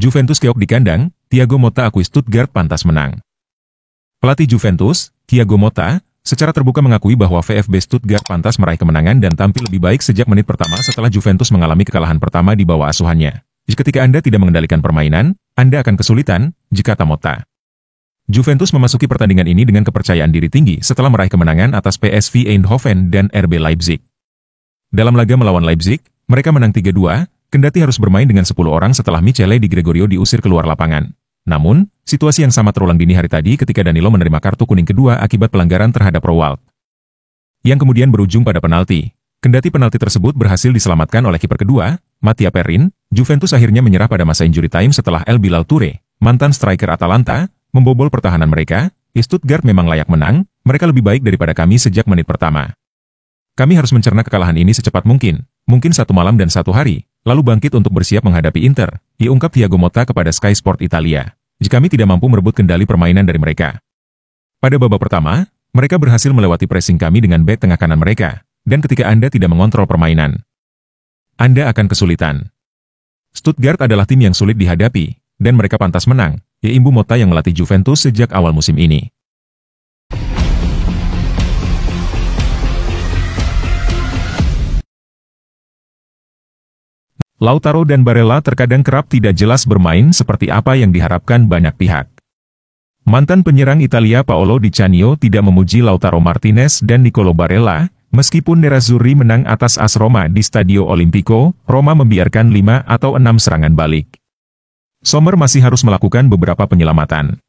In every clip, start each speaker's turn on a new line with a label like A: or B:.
A: Juventus keok di kandang, Thiago Motta akui Stuttgart pantas menang. Pelatih Juventus, Thiago Motta, secara terbuka mengakui bahwa VfB Stuttgart pantas meraih kemenangan dan tampil lebih baik sejak menit pertama setelah Juventus mengalami kekalahan pertama di bawah asuhannya. Ketika Anda tidak mengendalikan permainan, Anda akan kesulitan, kata Motta. Juventus memasuki pertandingan ini dengan kepercayaan diri tinggi setelah meraih kemenangan atas PSV Eindhoven dan RB Leipzig. Dalam laga melawan Leipzig, mereka menang 3-2, kendati harus bermain dengan 10 orang setelah Michele Di Gregorio diusir keluar lapangan. Namun, situasi yang sama terulang dini hari tadi ketika Danilo menerima kartu kuning kedua akibat pelanggaran terhadap Rowald, yang kemudian berujung pada penalti. Kendati penalti tersebut berhasil diselamatkan oleh kiper kedua, Mattia Perin, Juventus akhirnya menyerah pada masa injury time setelah El Bilal Toure, mantan striker Atalanta, membobol pertahanan mereka. Stuttgart memang layak menang, mereka lebih baik daripada kami sejak menit pertama. Kami harus mencerna kekalahan ini secepat mungkin 1 malam dan 1 hari, lalu bangkit untuk bersiap menghadapi Inter, ungkap Thiago Motta kepada Sky Sport Italia. Jika kami tidak mampu merebut kendali permainan dari mereka. Pada babak pertama, mereka berhasil melewati pressing kami dengan bek tengah kanan mereka, dan ketika Anda tidak mengontrol permainan, Anda akan kesulitan. Stuttgart adalah tim yang sulit dihadapi, dan mereka pantas menang, imbu Motta yang melatih Juventus sejak awal musim ini. Lautaro dan Barella terkadang kerap tidak jelas bermain seperti apa yang diharapkan banyak pihak. Mantan penyerang Italia Paolo Di Canio tidak memuji Lautaro Martinez dan Nicolo Barella, meskipun Nerazzurri menang atas AS Roma di Stadio Olimpico, Roma membiarkan 5 atau 6 serangan balik. Sommer masih harus melakukan beberapa penyelamatan.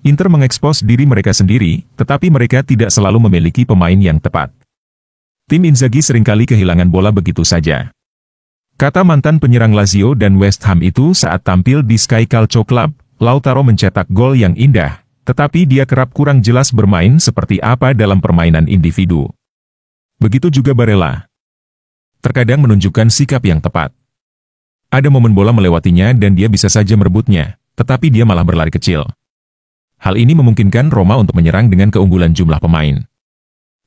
A: Inter mengekspos diri mereka sendiri, tetapi mereka tidak selalu memiliki pemain yang tepat. Tim Inzaghi seringkali kehilangan bola begitu saja, kata mantan penyerang Lazio dan West Ham itu saat tampil di Sky Calcio Club. Lautaro mencetak gol yang indah, tetapi dia kerap kurang jelas bermain seperti apa dalam permainan individu. Begitu juga Barella. Terkadang menunjukkan sikap yang tepat. Ada momen bola melewatinya dan dia bisa saja merebutnya, tetapi dia malah berlari kecil. Hal ini memungkinkan Roma untuk menyerang dengan keunggulan jumlah pemain.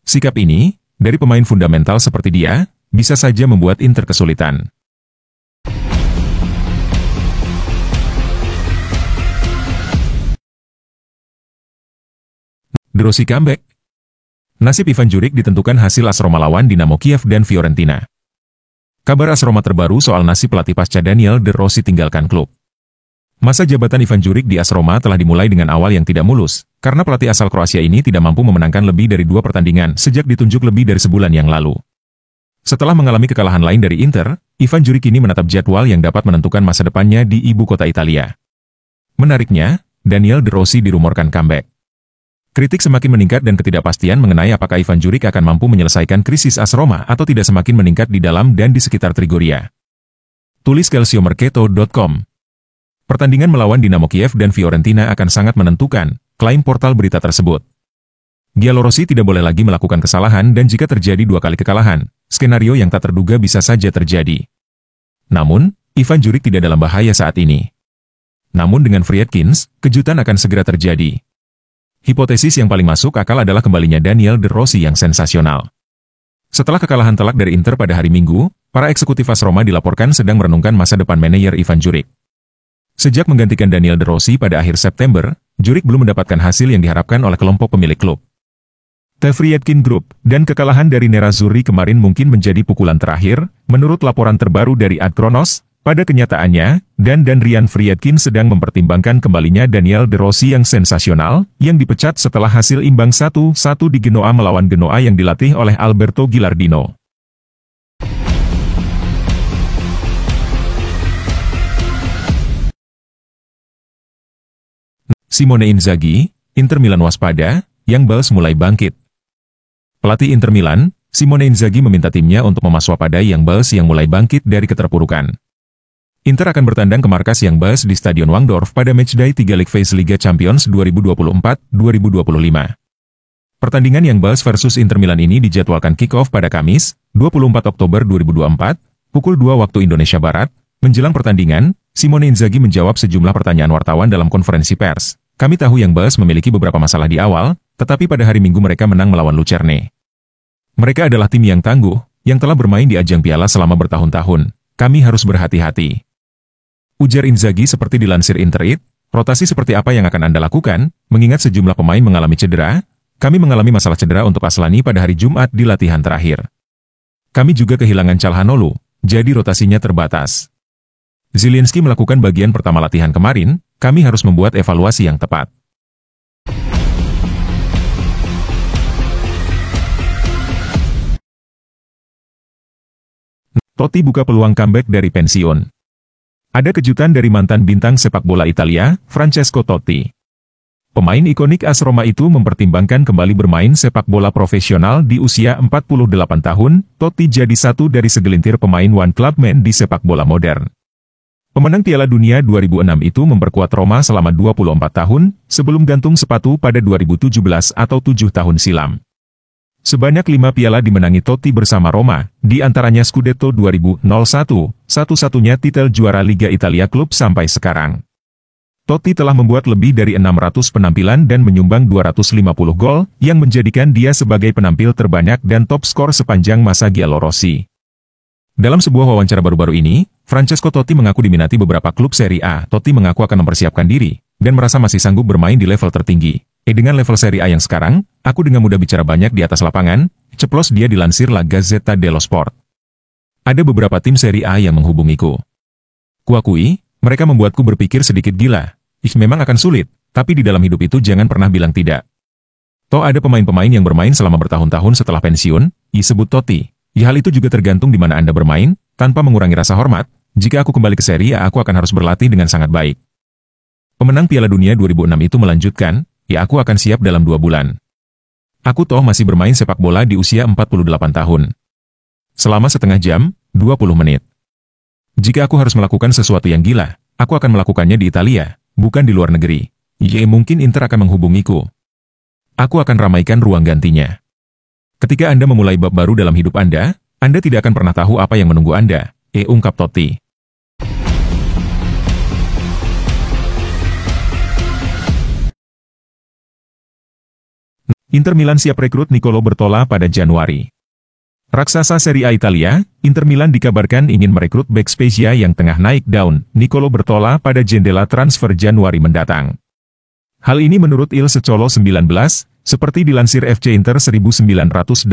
A: Sikap ini, dari pemain fundamental seperti dia, bisa saja membuat Inter kesulitan. De Rossi comeback. Nasib Ivan Juric ditentukan hasil AS Roma lawan Dinamo Kiev dan Fiorentina. Kabar AS Roma terbaru soal nasib pelatih pasca Daniel De Rossi tinggalkan klub. Masa jabatan Ivan Juric di AS Roma telah dimulai dengan awal yang tidak mulus, karena pelatih asal Kroasia ini tidak mampu memenangkan lebih dari 2 pertandingan sejak ditunjuk lebih dari sebulan yang lalu. Setelah mengalami kekalahan lain dari Inter, Ivan Juric kini menatap jadwal yang dapat menentukan masa depannya di ibu kota Italia. Menariknya, Daniel De Rossi dirumorkan comeback. Kritik semakin meningkat dan ketidakpastian mengenai apakah Ivan Juric akan mampu menyelesaikan krisis AS Roma atau tidak semakin meningkat di dalam dan di sekitar Trigoria. Tulis calciomercato.com. Pertandingan melawan Dinamo Kiev dan Fiorentina akan sangat menentukan, klaim portal berita tersebut. Giallorossi tidak boleh lagi melakukan kesalahan dan jika terjadi 2 kali kekalahan, skenario yang tak terduga bisa saja terjadi. Namun, Ivan Juric tidak dalam bahaya saat ini. Namun dengan Friedkins, kejutan akan segera terjadi. Hipotesis yang paling masuk akal adalah kembalinya Daniel De Rossi yang sensasional. Setelah kekalahan telak dari Inter pada hari Minggu, para eksekutif AS Roma dilaporkan sedang merenungkan masa depan manajer Ivan Juric. Sejak menggantikan Daniel De Rossi pada akhir September, Juric belum mendapatkan hasil yang diharapkan oleh kelompok pemilik klub. The Friedkin Group dan kekalahan dari Nerazzurri kemarin mungkin menjadi pukulan terakhir, menurut laporan terbaru dari Ad Kronos. Pada kenyataannya, Dan Rian Friedkin sedang mempertimbangkan kembalinya Daniel De Rossi yang sensasional, yang dipecat setelah hasil imbang 1-1 di Genoa melawan Genoa yang dilatih oleh Alberto Gilardino. Simone Inzaghi, Inter Milan waspada, yang Bals mulai bangkit. Pelatih Inter Milan, Simone Inzaghi meminta timnya untuk memaswapadai yang Bals yang mulai bangkit dari keterpurukan. Inter akan bertandang ke markas yang Bals di Stadion Wangdorf pada matchday 3 League Phase Liga Champions 2024-2025. Pertandingan yang Bals versus Inter Milan ini dijadwalkan kick-off pada Kamis, 24 Oktober 2024, pukul 2 waktu Indonesia Barat. Menjelang pertandingan, Simone Inzaghi menjawab sejumlah pertanyaan wartawan dalam konferensi pers. Kami tahu yang Bals memiliki beberapa masalah di awal, tetapi pada hari Minggu mereka menang melawan Lucerne. Mereka adalah tim yang tangguh, yang telah bermain di ajang piala selama bertahun-tahun. Kami harus berhati-hati, Ujar Inzaghi seperti dilansir Interit, rotasi seperti apa yang akan Anda lakukan, mengingat sejumlah pemain mengalami cedera? Kami mengalami masalah cedera untuk Aslani pada hari Jumat di latihan terakhir. Kami juga kehilangan Calhanoglu, jadi rotasinya terbatas. Zielinski melakukan bagian pertama latihan kemarin, kami harus membuat evaluasi yang tepat. Totti buka peluang comeback dari pensiun. Ada kejutan dari mantan bintang sepak bola Italia, Francesco Totti. Pemain ikonik AS Roma itu mempertimbangkan kembali bermain sepak bola profesional di usia 48 tahun. Totti jadi satu dari segelintir pemain One Club Man di sepak bola modern. Pemenang Piala Dunia 2006 itu memperkuat Roma selama 24 tahun, sebelum gantung sepatu pada 2017 atau 7 tahun silam. Sebanyak 5 piala dimenangi Totti bersama Roma, di antaranya Scudetto 2001, satu-satunya titel juara Liga Italia klub sampai sekarang. Totti telah membuat lebih dari 600 penampilan dan menyumbang 250 gol, yang menjadikan dia sebagai penampil terbanyak dan top skor sepanjang masa Giallorossi. Dalam sebuah wawancara baru-baru ini, Francesco Totti mengaku diminati beberapa klub Serie A. Totti mengaku akan mempersiapkan diri, dan merasa masih sanggup bermain di level tertinggi. Dengan level Serie A yang sekarang, aku dengan mudah bicara banyak di atas lapangan, ceplos dia dilansir La Gazzetta dello Sport. Ada beberapa tim Serie A yang menghubungiku. Kuakui, mereka membuatku berpikir sedikit gila. Memang akan sulit, tapi di dalam hidup itu jangan pernah bilang tidak. Toh ada pemain-pemain yang bermain selama bertahun-tahun setelah pensiun, sebut Totti. Hal itu juga tergantung di mana Anda bermain, tanpa mengurangi rasa hormat. Jika aku kembali ke Serie A, aku akan harus berlatih dengan sangat baik. Pemenang Piala Dunia 2006 itu melanjutkan, aku akan siap dalam 2 bulan. Aku toh masih bermain sepak bola di usia 48 tahun. Selama setengah jam, 20 menit. Jika aku harus melakukan sesuatu yang gila, aku akan melakukannya di Italia, bukan di luar negeri. Mungkin Inter akan menghubungiku. Aku akan ramaikan ruang gantinya. Ketika Anda memulai bab baru dalam hidup Anda tidak akan pernah tahu apa yang menunggu Anda, ungkap Totti. Inter Milan siap rekrut Nicolo Bertola pada Januari. Raksasa Serie A Italia, Inter Milan dikabarkan ingin merekrut bek Spezia yang tengah naik daun, Nicolo Bertola pada jendela transfer Januari mendatang. Hal ini menurut Il Secolo 19, seperti dilansir FC Inter 1908,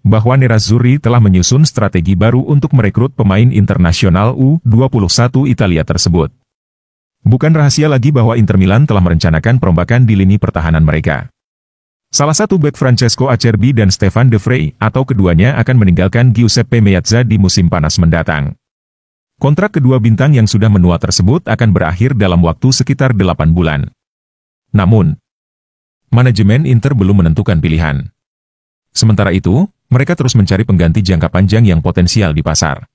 A: bahwa Nerazzurri telah menyusun strategi baru untuk merekrut pemain internasional U21 Italia tersebut. Bukan rahasia lagi bahwa Inter Milan telah merencanakan perombakan di lini pertahanan mereka. Salah satu bek Francesco Acerbi dan Stefan De Vrij, atau keduanya akan meninggalkan Giuseppe Meazza di musim panas mendatang. Kontrak kedua bintang yang sudah menua tersebut akan berakhir dalam waktu sekitar 8 bulan. Namun, manajemen Inter belum menentukan pilihan. Sementara itu, mereka terus mencari pengganti jangka panjang yang potensial di pasar.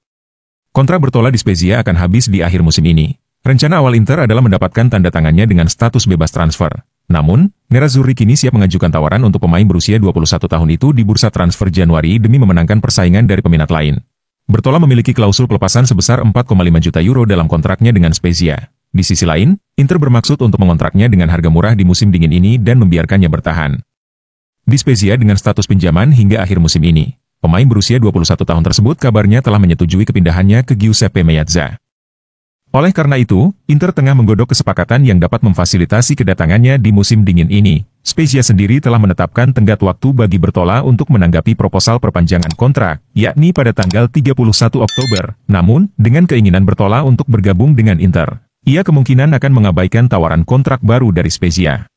A: Kontrak Bertola di Spezia akan habis di akhir musim ini. Rencana awal Inter adalah mendapatkan tanda tangannya dengan status bebas transfer. Namun, Nerazzurri kini siap mengajukan tawaran untuk pemain berusia 21 tahun itu di bursa transfer Januari demi memenangkan persaingan dari peminat lain. Bertola memiliki klausul pelepasan sebesar 4,5 juta euro dalam kontraknya dengan Spezia. Di sisi lain, Inter bermaksud untuk mengontraknya dengan harga murah di musim dingin ini dan membiarkannya bertahan di Spezia dengan status pinjaman hingga akhir musim ini. Pemain berusia 21 tahun tersebut kabarnya telah menyetujui kepindahannya ke Giuseppe Meazza. Oleh karena itu, Inter tengah menggodok kesepakatan yang dapat memfasilitasi kedatangannya di musim dingin ini. Spezia sendiri telah menetapkan tenggat waktu bagi Bertola untuk menanggapi proposal perpanjangan kontrak, yakni pada tanggal 31 Oktober. Namun, dengan keinginan Bertola untuk bergabung dengan Inter, ia kemungkinan akan mengabaikan tawaran kontrak baru dari Spezia.